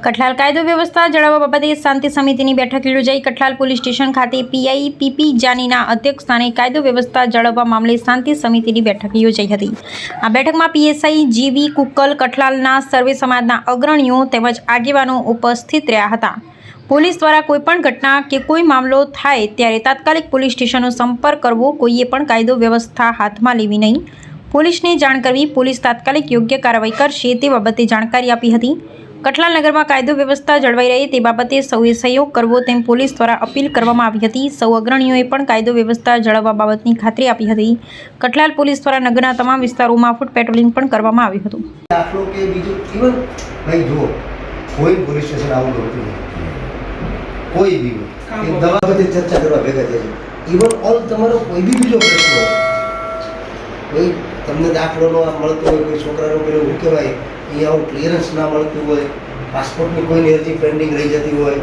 કઠલાલ કાયદો વ્યવસ્થા જાળવવા બાબતે શાંતિ સમિતિની બેઠક યોજાઈ. કઠલાલ પોલીસ સ્ટેશન ખાતે પીઆઈ પીપી જાનીના અધ્યક્ષસ્થાને કાયદો વ્યવસ્થા જાળવવા મામલે શાંતિ સમિતિની બેઠક યોજાઈ હતી. આ બેઠકમાં પીએસઆઈ જીવી કુકલ, કઠલાલના સર્વે સમાજના અગ્રણીઓ તેમજ આગેવાનો ઉપસ્થિત રહ્યા હતા. પોલીસ દ્વારા કોઈપણ ઘટના કે કોઈ મામલો થાય ત્યારે તાત્કાલિક પોલીસ સ્ટેશનનો સંપર્ક કરવો, કોઈએ પણ કાયદો વ્યવસ્થા હાથમાં લેવી નહીં, પોલીસને જાણ કરવી, પોલીસ તાત્કાલિક યોગ્ય કાર્યવાહી કરશે તે બાબતે જાણકારી આપી હતી. કઠલાલ નગરમાં કાયદો વ્યવસ્થા જળવાઈ રહે તે બાબતે સૌએ સહયોગ કરવો તેમ પોલીસ દ્વારા અપીલ કરવામાં આવી હતી. સૌ અગ્રણીઓએ પણ કાયદો વ્યવસ્થા જાળવવા બાબતની ખાતરી આપી હતી. કઠલાલ પોલીસ દ્વારા નગરના તમામ વિસ્તારોમાં ફૂટ પેટ્રોલિંગ પણ કરવામાં આવ્યું હતું. દાખલો કે બીજું ઇવન ભાઈ જો કોઈ પોલીસ સ્ટેશન આવું હોતું નથી, કોઈ બી એક દવા બધી ચર્ચા કરવા ભેગા થાય છે. ઇવન ઓલ તમારો કોઈ બી બીજો પ્રશ્ન હોય, કોઈ તમને દાખલો ન મળતો હોય, કોઈ છોકરાનો પેલો શું કહેવાય અહીંયા આવું ક્લિયરન્સ ના મળતું હોય, પાસપોર્ટની કોઈની અરજી પેન્ડિંગ રહી જતી હોય,